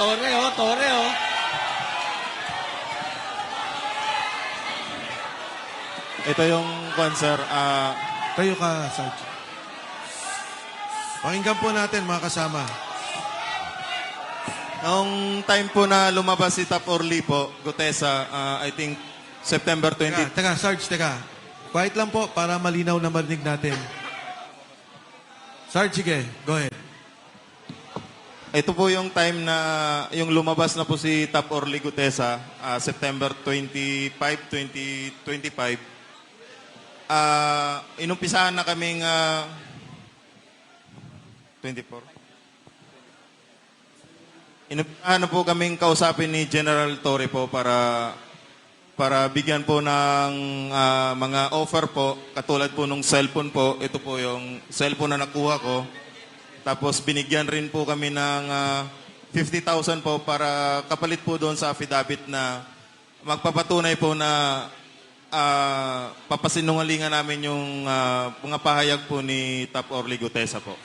Torre, oh. Torre, oh. Ito yung sir. Tayo ka, Sarge. Pakinggan po natin, mga kasama. Noong time po na lumabas si Tap Orly po, Gutesa, I think September 20. Teka, Sarge, teka. Quiet lang po para malinaw na marinig natin. Sarge, sige. Go ahead. Ito po yung time na yung lumabas na po si Tap Orly Gutesa, September 25, 2025. Inumpisahan na kaming 24. Inumpisahan na po kaming kausapin ni General Torre po para bigyan po ng mga offer po, katulad po nung cellphone po. Ito po yung cellphone na nakuha ko. Tapos binigyan rin po kami ng 50,000 po para kapalit po doon sa affidavit na magpapatunay po na papasinungalingan namin yung mga pahayag po ni Tap Orly Gutesa po.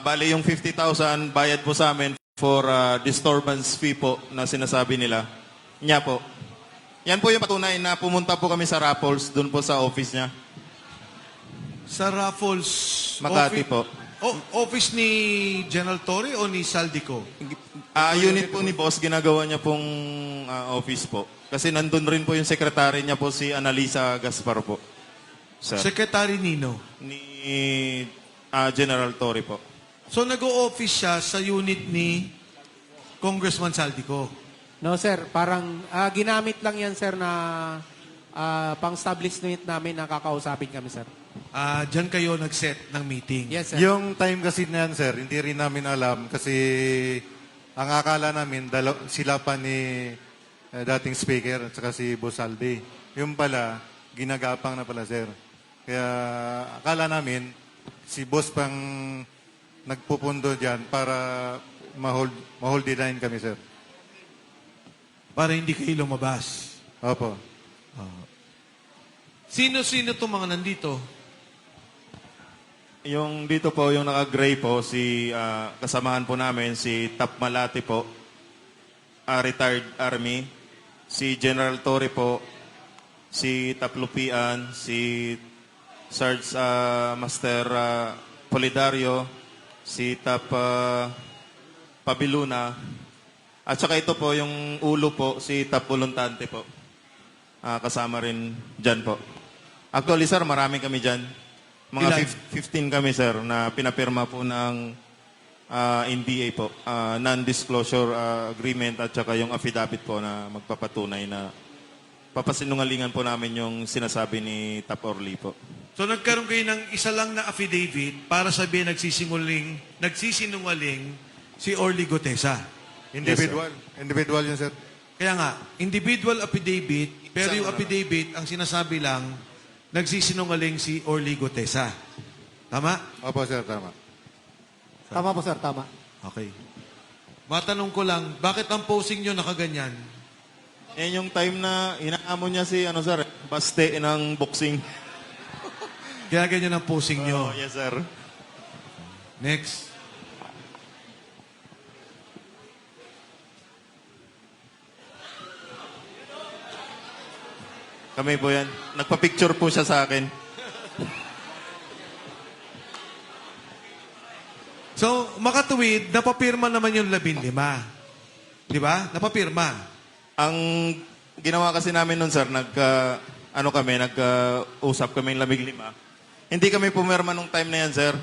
Bali yung 50,000 bayad po sa amin for disturbance fee po na sinasabi nila. Niya po. Yan po yung patunay na pumunta po kami sa Raffles, doon po sa office niya. Sa Raffles... Makati po. Office ni General Torre o ni Saldico? Unit po ni boss, ginagawa niya pong office po. Kasi nandun rin po yung sekretary niya po, si Analisa Gaspar po. Sir. Secretary Nino. Ni General Torre po. So, nag-o-office siya sa unit ni Congressman Saldico. No, sir. Parang ginamit lang yan, sir, na pang-establishment namin na kakausapin kami, sir. Diyan kayo nag-set ng meeting. Yes, sir. Yung time kasi na yan, sir, hindi rin namin alam kasi ang akala namin, sila pa ni dating speaker at saka si Boss Aldi. Yung pala, ginagapang na pala, sir. Kaya akala namin, si Boss pang nagpupundo dyan para ma-hold the line kami, sir. Para hindi kayo lumabas. Opo. Sino-sino itong mga nandito? Yung dito po, yung naka-gray po, kasamahan po namin, si Tap Malati po, retired Army, si General Torre po, si Tap Lupian, si Sarge Master Polidario, si Tap Pabiluna, at saka ito po, yung ulo po, si Tap Voluntante po. Kasama rin dyan po. Actually, sir, marami kami dyan. Mga 15 kami, sir, na pinapirma po ng NDA po. Non-disclosure agreement at saka yung affidavit po na magpapatunay na papasinungalingan po namin yung sinasabi ni Tap Orly po. So, nagkaroon kayo ng isa lang na affidavit para sabihin nagsisinungaling si Orly Gutesa. Individual. Individual yun, sir. Kaya nga, individual affidavit, pero yung affidavit, ang sinasabi lang, nagsisinungaling si Orly Gutesa. Tama? Opo, sir, tama. Tama po, sir. Tama. Okay. Matanong ko lang, bakit ang posing nyo nakaganyan? Yan yung time na inaamon niya si, sir, baste ng boxing. Kaya ganyan ang posing nyo. Oh, yes, sir. Next. Kami po yan. Nagpa-picture po siya sa akin. So, makatuwid, napapirma naman yung 15. Di ba? Napapirma. Ang ginawa kasi namin nun, sir, nag-usap kami ng 15. Hindi kami pumirma nung time na yan, sir.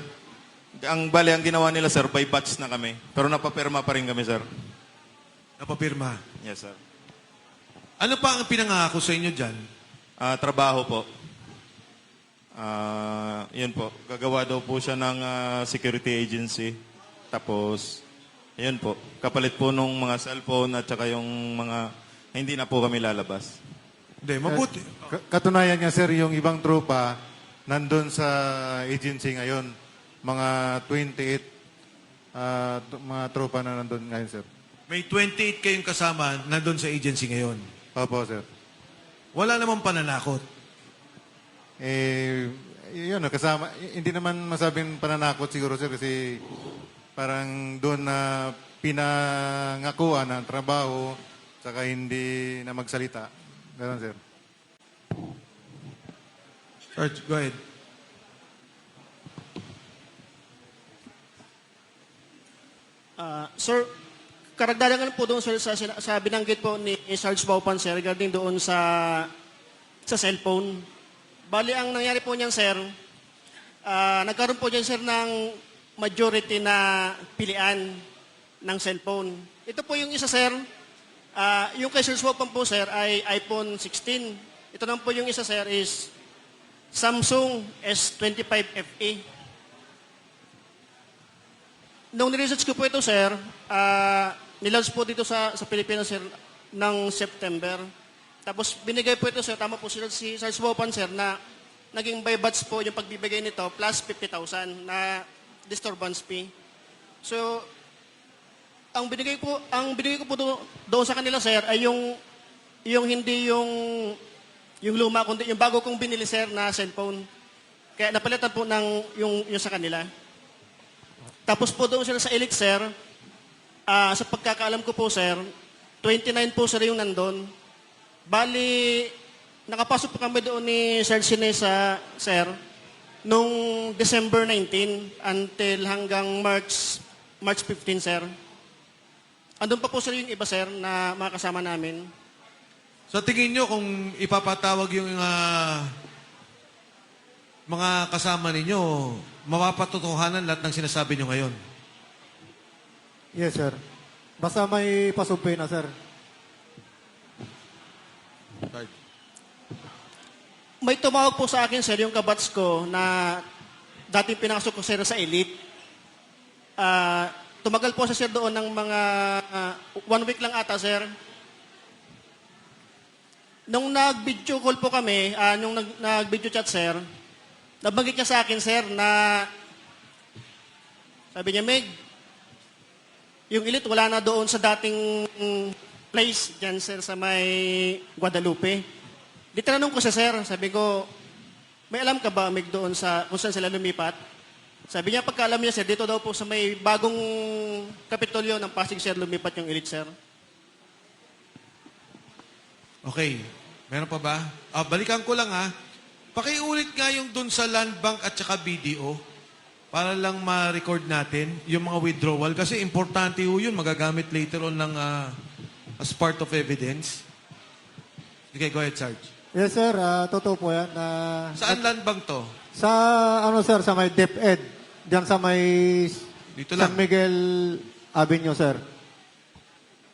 Ang ginawa nila, sir, by batch na kami. Pero napapirma pa rin kami, sir. Napapirma. Yes, sir. Ano pa ang pinangako sa inyo dyan? Trabaho po. Yun po. Gagawa daw po siya ng security agency. Tapos, yun po. Kapalit po nung mga cellphone at saka yung mga hindi na po kami lalabas. Hindi, mabuti. Katunayan niya, sir, yung ibang tropa nandun sa agency ngayon. Mga 28 mga tropa na nandun ngayon, sir. May 28 kayong kasama nandun sa agency ngayon. Opo, sir. Wala namang pananakot. Yun, kasama. Hindi naman masabing pananakot siguro, sir, kasi parang doon na pinangakuan ng trabaho, saka hindi na magsalita. Ganun, sir. Sarge, go ahead. Sir, karagdagan po doon sir sa binanggit po ni Sarge Baupan sir regarding doon sa cellphone. Bali ang nangyari po niyan sir, nagkaroon po diyan sir ng majority na pilian ng cellphone. Ito po yung isa sir, yung kay Sarge Baupan po sir ay iPhone 16. Ito naman po yung isa sir is Samsung S25 FE. Nung niresearch ko po ito, sir, nilaunch po dito sa Pilipinas, sir, ng September. Tapos binigay po ito, sir, tama po si Sarge Baupan, sir, na naging by batch po yung pagbibigay nito plus 50,000 na disturbance fee. So, ang binigay ko po doon sa kanila, sir, ay yung hindi yung luma, kundi yung bago kong binili, sir, na cellphone. Kaya napalitan po ng yung sa kanila. Tapos po doon sila sa Elite, sir, sa pagkakaalam ko po, sir, 29 po sir yung nandun. Bali, nakapasok po kami doon ni Sir Sinesa, sir, nung December 19 until hanggang March 15, sir. Andun pa po sir yung iba, sir, na mga kasama namin. Sa tingin nyo, kung ipapatawag yung mga kasama ninyo, mapapatotohanan lahat ng sinasabi nyo ngayon? Yes, sir. Basta may pasumpi na, sir. Sarge. May tumawag po sa akin, sir, yung kabats ko na dating pinakasok ko, sir, sa Elite. Tumagal po sa sir doon ng mga 1 week lang ata, sir. Nung nag-video call po kami, nung nag-video chat, sir, nabanggit niya sa akin, sir, na sabi niya, Meg, yung Elite wala na doon sa dating place dyan, sir, sa may Guadalupe. Di tinanong ko siya, sir, sabi ko, may alam ka ba, Meg, doon sa kung saan sila lumipat? Sabi niya, pagkaalam niya, sir, dito daw po sa may bagong kapitolyo ng Pasig, sir, lumipat yung Elite, sir. Okay. Meron pa ba? Balikan ko lang ha. Pakiulit nga yung dun sa Land Bank at saka BDO para lang ma-record natin yung mga withdrawal kasi importante ho yun, magagamit later on ng as part of evidence. Okay, go ahead, Sarge. Yes, sir. Totoo po yan. Saan Land Bank to? Sa, sir, sa may DepEd. Diyan sa may Dito lang. San Miguel Avenue, sir.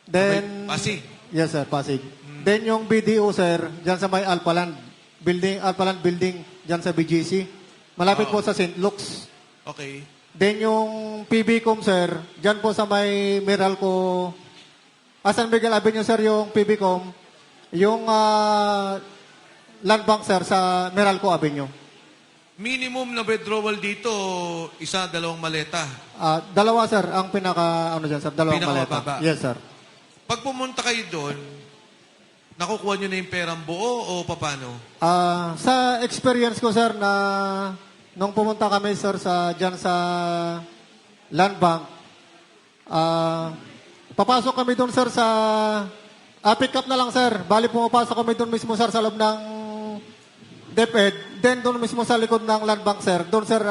Then, Pasig. yes, sir, Pasig. Then yung BDO, sir, diyan sa may Alpaland Building, diyan sa BGC. Malapit po sa St. Luke's. Okay. Then yung PBCom, sir, diyan po sa may Meralco, San Miguel Avenue, sir, yung PBCom. Yung Land Bank, sir, sa Meralco Avenue. Minimum na withdrawal dito, isa, dalawang maleta. Dalawa, sir, ang pinaka, dyan, sir, dalawang Pinakababa. maleta. Yes, sir. Pag pumunta kayo doon, nakukuha nyo na yung perang buo o paano? Sa experience ko, sir, na nung pumunta kami, sir, dyan sa Land Bank, papasok kami doon, sir, sa pick up na lang, sir. Bali, pumapasok kami doon mismo, sir, sa loob ng DepEd. Then, doon mismo sa likod ng Land Bank, sir. Doon, sir,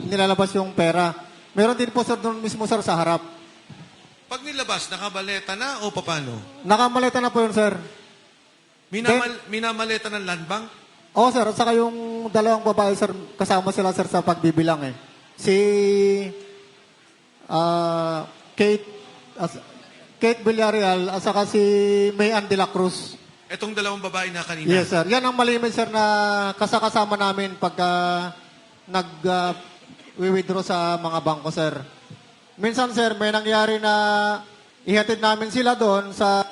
nilalabas yung pera. Meron din po, sir, doon mismo, sir, sa harap. Pag nilabas, nakabaleta na o paano? Nakamaleta na po yun, sir. Minamaleta ng Land Bank? Oo, sir. At saka yung dalawang babae, sir, kasama sila, sir, sa pagbibilang, eh. Si Kate Villarreal at saka si Mayan de la Cruz. Etong dalawang babae na kanina. Yes, sir. Yan ang malimit, sir, na kasama namin pagka nag-withdraw sa mga bangko, sir. Minsan, sir, may nangyari na ihatid namin sila doon sa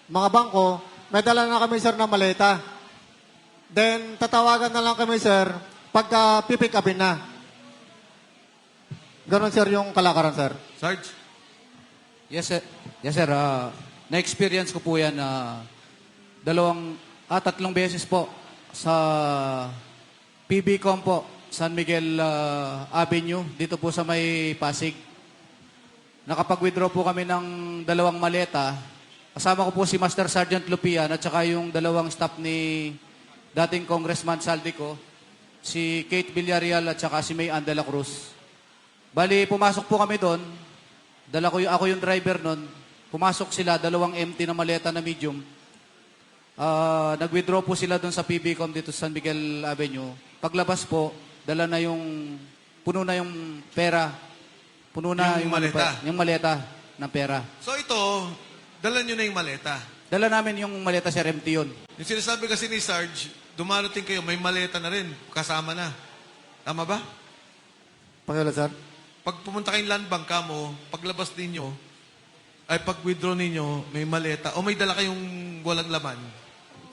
mga bangko. May dala na kami, sir, na maleta. Then, tatawagan na lang kami, sir, pagka pipick upin na. Ganon, sir, yung kalakaran, sir. Sarge? Yes, sir. Yes, sir. Na-experience ko po yan tatlong beses po sa PBCom po, San Miguel Avenue, dito po sa may Pasig. nakapag-withdraw po kami ng 2 maleta. Kasama ko po si Master Sergeant Lupian at saka yung 2 staff ni dating Congressman Saldico, si Kate Villarreal at saka si May Ann de la Cruz. Bali, pumasok po kami doon. Ako yung driver noon. Pumasok sila, 2 empty na maleta na medium. Nag-withdraw po sila doon sa PBCom dito sa San Miguel Avenue. Paglabas po, puno na yung pera. Puno na Yung maleta. Yung maleta ng pera. So ito, dala nyo na yung maleta. Dala namin yung maleta, sir, empty yun. Yung sinasabi kasi ni Sarge, dumarating kayo, may maleta na rin, kasama na. Tama ba? Pakiulit, sir. Pag pumunta kayong land bank ka mo, paglabas ninyo, ay pag-withdraw ninyo, may maleta, o may dala kayong walang laman.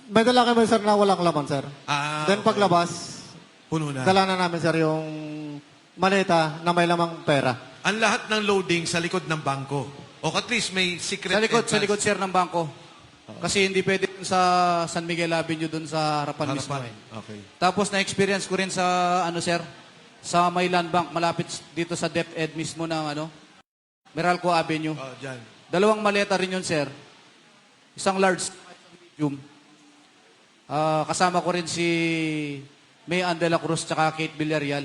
May dala kami, sir, na walang laman, sir. Then Okay. paglabas, Puno na. dala na namin, sir, yung maleta na may lamang pera. Ang lahat ng loading sa likod ng bangko. O at least may secret Sa likod, entrance. sir, ng bangko. Kasi hindi pwede dun sa San Miguel Avenue doon sa harapan mismo. Harapan. Okay. Tapos na-experience ko rin sa, sir, sa may land bank, malapit dito sa DepEd mismo ng, Meralco Avenue. Oh, dyan. 2 maleta rin yun, sir. Isang large, medium. Kasama ko rin si May Ann de la Cruz tsaka Kate Villarreal.